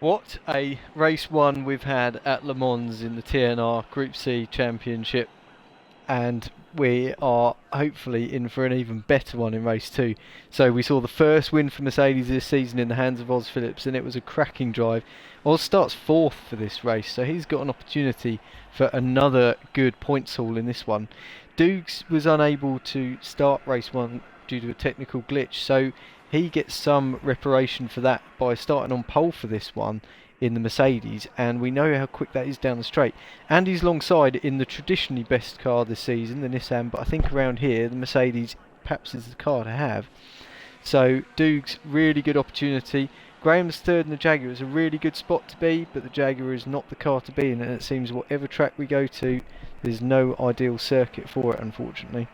What a race one we've had at Le Mans in the TNR Group C Championship, and we are hopefully in for an even better one in race two. So we saw the first win for Mercedes this season in the hands of Oz Phillips, and it was a cracking drive. Oz starts fourth for this race, so he's got an opportunity for another good points haul in this one. Dukes was unable to start race one due to a technical glitch, so he gets some reparation for that by starting on pole for this one in the Mercedes, and we know how quick that is down the straight. Andy's alongside in the traditionally best car this season, the Nissan, but I think around here the Mercedes perhaps is the car to have. So Dukes, really good opportunity. Graham's third in the Jaguar is a really good spot to be, but the Jaguar is not the car to be in, and it seems whatever track we go to, there's no ideal circuit for it, unfortunately.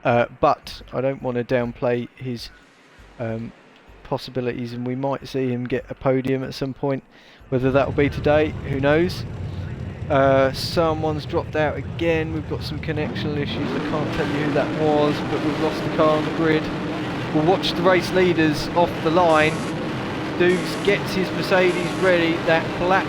But I don't want to downplay his possibilities, and we might see him get a podium at some point. Whether that will be today, who knows. Someone's dropped out again. We've got some connectional issues. I can't tell you who that was, but we've lost the car on the grid. We'll watch the race leaders off the line. Dukes gets his Mercedes ready. That black,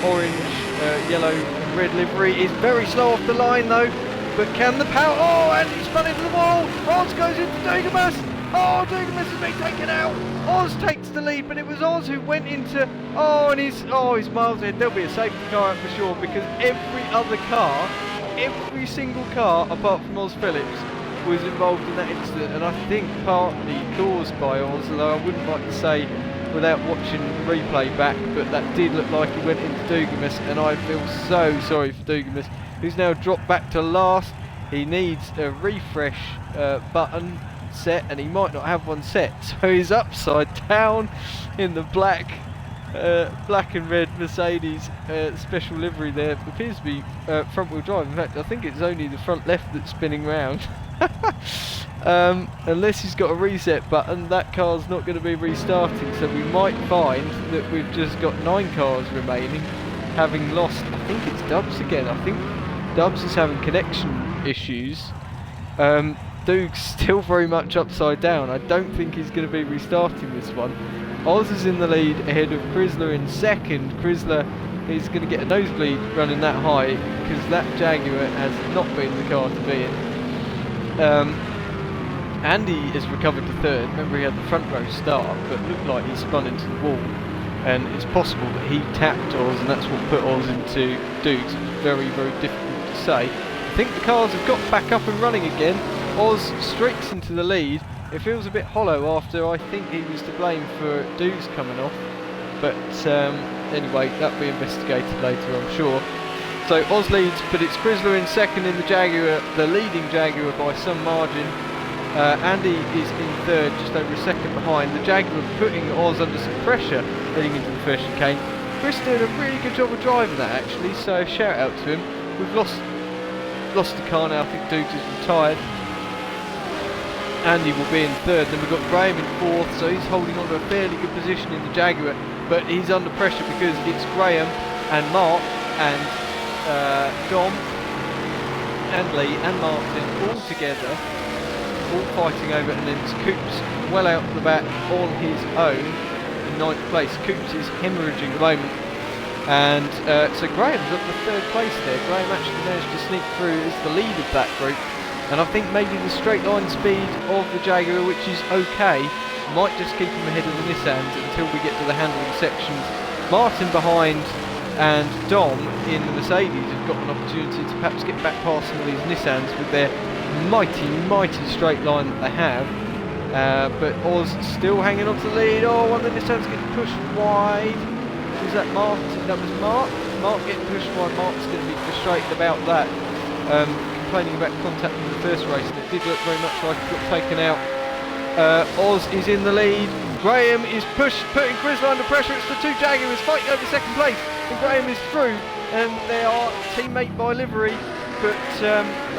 orange, yellow and red livery is very slow off the line though. But can the power... Oh, and he's spun into the wall. Oz goes into Dugamus. Oh, Dugamus has been taken out. Oz takes the lead, but it was Oz who went into... Oh, and he's miles ahead. There'll be a safety car out for sure, because every other car, every single car apart from Oz Phillips was involved in that incident, and I think partly caused by Oz, although I wouldn't like to say without watching the replay back, but that did look like he went into Dugamus, and I feel so sorry for Dugamus, who's now dropped back to last. He needs a refresh button set, and he might not have one set, so he's upside down in the black and red Mercedes special livery there. It appears to be front wheel drive. In fact, I think it's only the front left that's spinning round. Unless he's got a reset button, that car's not going to be restarting, so we might find that we've just got 9 cars remaining, having lost, I think it's Dubs again. I think Dubs is having connection issues. Duke's still very much upside down. I don't think he's going to be restarting this one. Oz is in the lead ahead of Chrysler in second. Chrysler is going to get a nosebleed running that high, because that Jaguar has not been the car to be in. Andy has recovered to third. Remember, he had the front row start, but looked like he spun into the wall, and it's possible that he tapped Oz, and that's what put Oz into Dukes. Very, very difficult to say. I think the cars have got back up and running again. Oz streaks into the lead. It feels a bit hollow after I think he was to blame for Dukes coming off, but anyway, that'll be investigated later, I'm sure. So Oz leads, but it's Chrysler in second in the Jaguar, the leading Jaguar by some margin. Andy is in third, just over a second behind. The Jaguar putting Oz under some pressure heading into the first chicane. Chris did a really good job of driving that actually, so shout out to him. We've lost the car now. I think Dukes is retired. Andy will be in third. Then we've got Graham in fourth, so he's holding on to a fairly good position in the Jaguar, but he's under pressure because it's Graham and Mark and Dom and Lee and Martin all together, all fighting over, and then it's Coops well out the back on his own in 9th place. Coops is hemorrhaging at the moment, and so Graham's up to 3rd place there. Graham actually managed to sneak through as the lead of that group, and I think maybe the straight line speed of the Jaguar, which is okay, might just keep him ahead of the Nissans until we get to the handling sections. Martin behind and Dom in the Mercedes have got an opportunity to perhaps get back past some of these Nissans with their mighty straight line that they have. But Oz still hanging on to the lead. Oh, one of the Nissans getting pushed wide. Was that Mark? That was Mark. Mark getting pushed wide. Mark's going to be frustrated about that. Complaining about contact in the first race, and it did look very much like he got taken out. Oz is in the lead. Graham is putting Chrysler under pressure. It's the two Jaguars fighting over second place, and Graham is through, and they are teammate by livery, but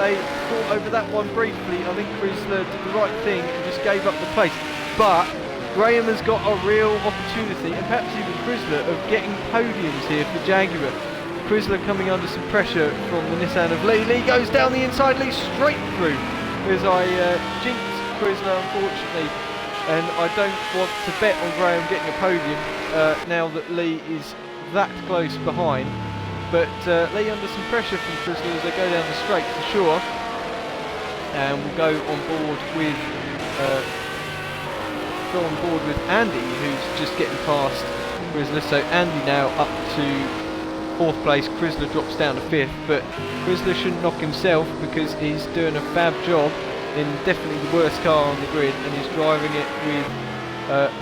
they fought over that one briefly. I think Chrysler did the right thing and just gave up the place, but Graham has got a real opportunity, and perhaps even Chrysler, of getting podiums here for Jaguar. Chrysler coming under some pressure from the Nissan of Lee. Lee goes down the inside, Lee straight through, as I jinxed Chrysler, unfortunately. and I don't want to bet on Graham getting a podium now that Lee is that close behind. But Lee under some pressure from Chrysler as they go down the straight for sure, and we'll go on board with Andy, who's just getting past Chrysler. So Andy now up to 4th place. Chrysler drops down to 5th, but Chrysler shouldn't knock himself because he's doing a fab job in definitely the worst car on the grid, and he's driving it with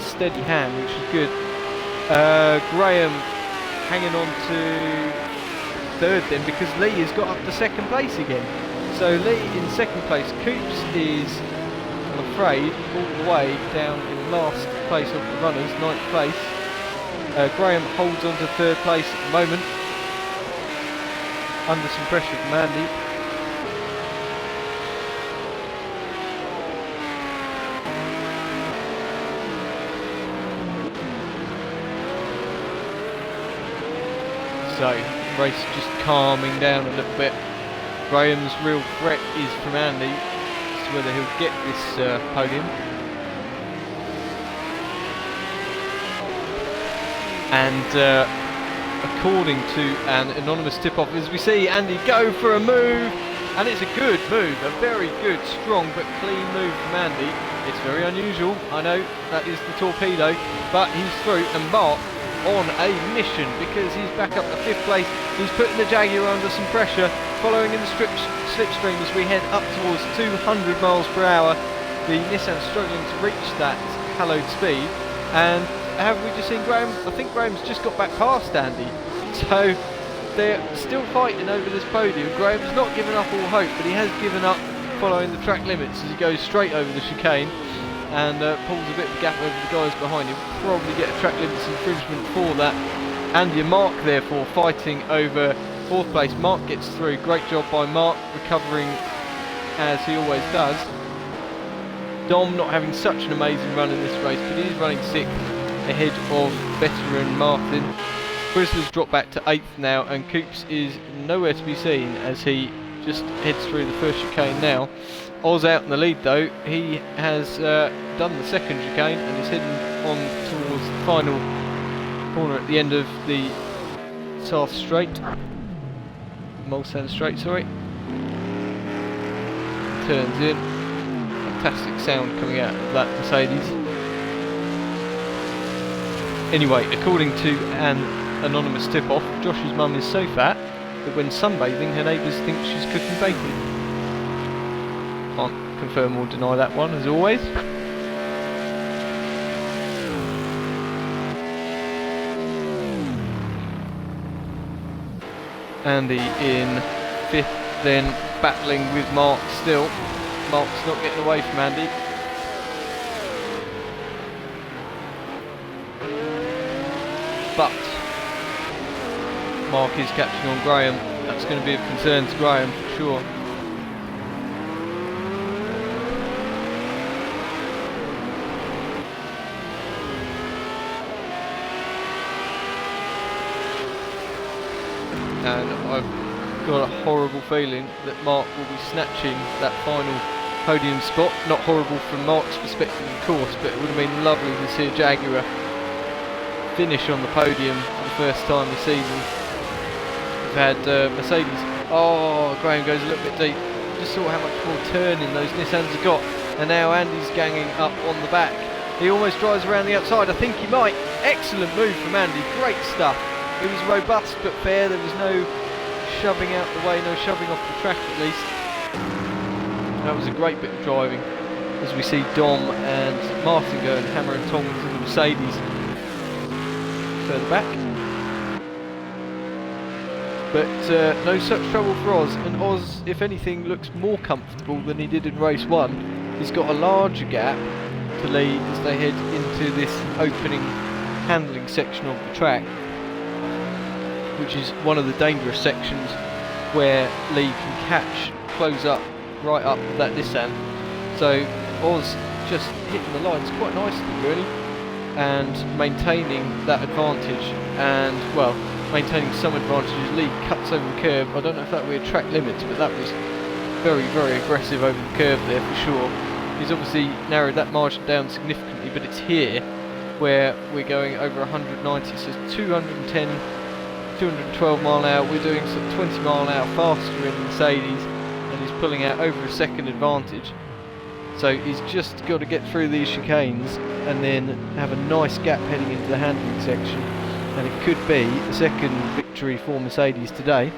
steady hand, which is good. Graham hanging on to 3rd then, because Lee has got up to 2nd place again. So Lee in 2nd place. Coops is, I'm afraid, all the way down in last place of the runners, 9th place. Graham holds on to 3rd place at the moment, under some pressure from Andy. So, race just calming down a little bit. Graham's real threat is from Andy as to whether he'll get this podium. And according to an anonymous tip-off, as we see Andy go for a move, and it's a good move, a very good, strong but clean move from Andy. It's very unusual, I know, that is the torpedo, but he's through, and Mark on a mission because he's back up to 5th place. He's putting the Jaguar under some pressure, following in the slipstream as we head up towards 200 miles per hour. The Nissan struggling to reach that hallowed speed, and have we just seen Graham? I think Graham's just got back past Andy, so they're still fighting over this podium. Graham's not given up all hope, but he has given up following the track limits as he goes straight over the chicane and pulls a bit of a gap over the guys behind him. Probably get a track limits infringement for that. Andy and Mark therefore fighting over 4th place. Mark gets through. Great job by Mark, recovering as he always does. Dom not having such an amazing run in this race, but he is running 6th ahead of veteran Martin. Chrysler's dropped back to 8th now, and Coops is nowhere to be seen as he just heads through the first chicane now. Oz out in the lead though. He has done the 2nd chicane and is heading on towards the final corner at the end of the South Straight. Mulsanne Straight, sorry. Turns in. Fantastic sound coming out of that Mercedes. Anyway, according to an anonymous tip-off, Josh's mum is so fat that when sunbathing her neighbours think she's cooking bacon. Can't confirm or deny that one, as always. Andy in 5th, then battling with Mark still. Mark's not getting away from Andy. But Mark is catching on Graham. That's going to be of concern to Graham for sure. And I've got a horrible feeling that Mark will be snatching that final podium spot. Not horrible from Mark's perspective of course, but it would have been lovely to see a Jaguar finish on the podium for the first time this season. We've had Mercedes. Oh, Graham goes a little bit deep. Just saw how much more turning those Nissans have got, and now Andy's ganging up on the back. He almost drives around the outside. I think he might. Excellent move from Andy. Great stuff. It was robust but fair. There was no shoving out the way, no shoving off the track at least. That was a great bit of driving as we see Dom and Martin go and hammer and tong into the Mercedes further back. But no such trouble for Oz, and Oz, if anything, looks more comfortable than he did in race 1. He's got a larger gap to Lee as they head into this opening handling section of the track, which is one of the dangerous sections where Lee can catch, close up, right up with that Nissan. So Oz just hitting the lines quite nicely really, and maintaining that advantage, and well, maintaining some advantage as Lee cuts over the curb. I don't know if that were track limits, but that was very, very aggressive over the curb there for sure. He's obviously narrowed that margin down significantly but it's here where we're going over 190, so 210, 212 mile an hour. We're doing sort of 20 mile an hour faster in Mercedes, and he's pulling out over a second advantage. So he's just got to get through these chicanes and then have a nice gap heading into the handling section, and it could be a second victory for Mercedes today.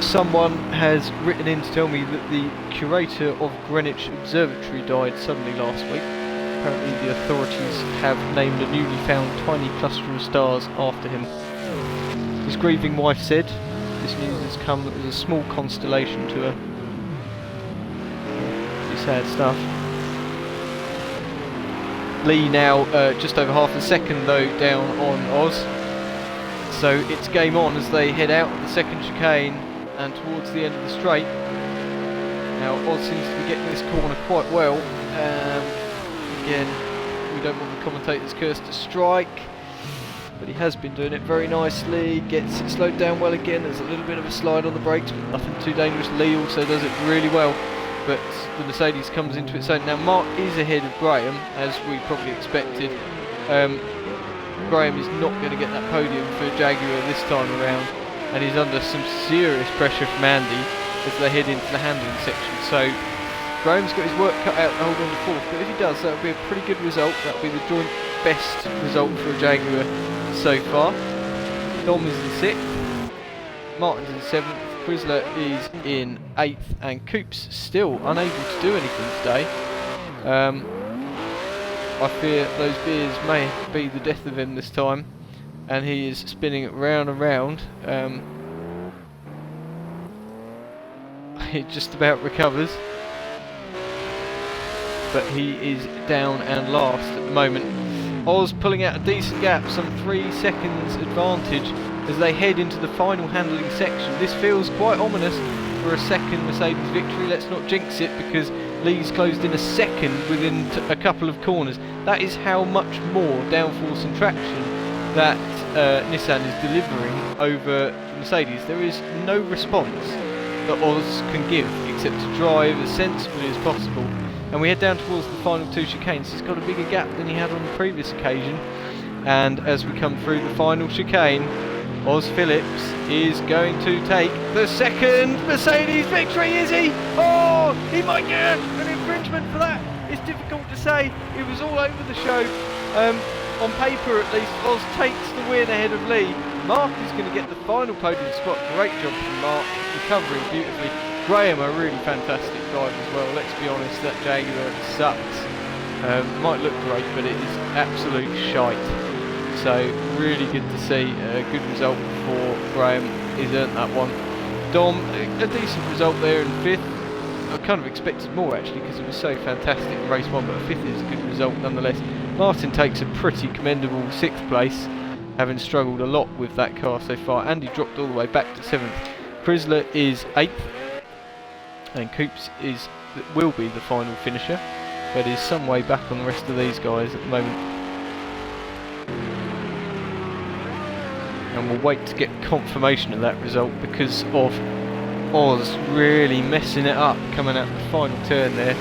Someone has written in to tell me that the curator of Greenwich Observatory died suddenly last week. Apparently the authorities have named a newly found tiny cluster of stars after him. His grieving wife said this news has come as a small constellation to her. Pretty sad stuff. Lee now just over half a second though down on Oz. So it's game on as they head out of the second chicane and towards the end of the straight. Now Oz seems to be getting this corner quite well. Again, we don't want the commentator's curse to strike, but he has been doing it very nicely. Gets it slowed down well again. There's a little bit of a slide on the brakes, but nothing too dangerous. Lee also does it really well, but the Mercedes comes into its own. Now Mark is ahead of Graham, as we probably expected. Graham is not going to get that podium for Jaguar this time around, and he's under some serious pressure from Andy as they head into the handling section. So Graham's got his work cut out to hold on to fourth, but if he does, that'll be a pretty good result. That'll be the joint best result for a Jaguar so far. Dom is in sixth, Martin's in seventh, Chrysler is in eighth, and Coops still unable to do anything today. I fear those beers may be the death of him this time, and he is spinning round and round. He just about recovers, but he is down and last at the moment. Oz pulling out a decent gap, some 3 seconds advantage as they head into the final handling section. This feels quite ominous for a second Mercedes victory. Let's not jinx it, because Lee's closed in a second within a couple of corners. That is how much more downforce and traction that Nissan is delivering over Mercedes. There is no response that Oz can give except to drive as sensibly as possible. And we head down towards the final 2 chicanes. He's got a bigger gap than he had on the previous occasion. And as we come through the final chicane, Oz Phillips is going to take the second Mercedes victory, is he? Oh, he might get an infringement for that. It's difficult to say. It was all over the show. On paper at least, Oz takes the win ahead of Lee. Mark is going to get the final podium spot. Great job from Mark, recovering beautifully. Graham, a really fantastic drive as well. Let's be honest, that Jaguar sucks. Might look great, but it is absolute shite. So really good to see a good result for Graham. He's earned that one. Dom, a decent result there in 5th. I kind of expected more actually, because it was so fantastic in race 1, but a 5th is a good result nonetheless. Martin takes a pretty commendable 6th place, having struggled a lot with that car so far. Andy dropped all the way back to 7th. Chrysler is 8th, and Coops will be the final finisher, but is some way back on the rest of these guys at the moment. And we'll wait to get confirmation of that result because of Oz really messing it up coming out the final turn there.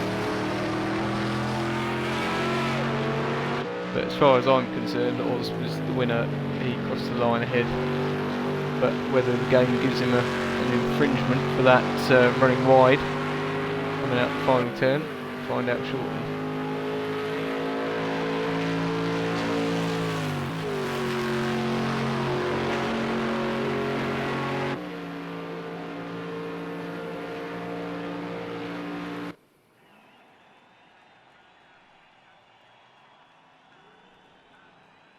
But as far as I'm concerned, Oz was the winner. He crossed the line ahead, but whether the game gives him an infringement for that running wide coming out the final turn, find out shortly.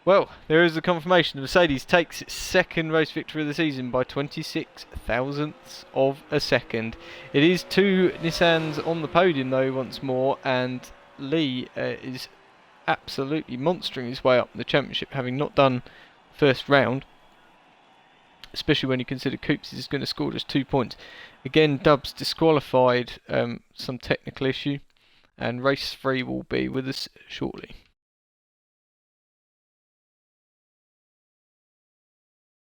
Well, there is the confirmation. Mercedes takes its second race victory of the season by 26 thousandths of a second. It is 2 Nissans on the podium though once more, and Lee is absolutely monstering his way up in the championship, having not done first round, especially when you consider Coops is going to score just 2 points. Again, Dubs disqualified, some technical issue, and race 3 will be with us shortly.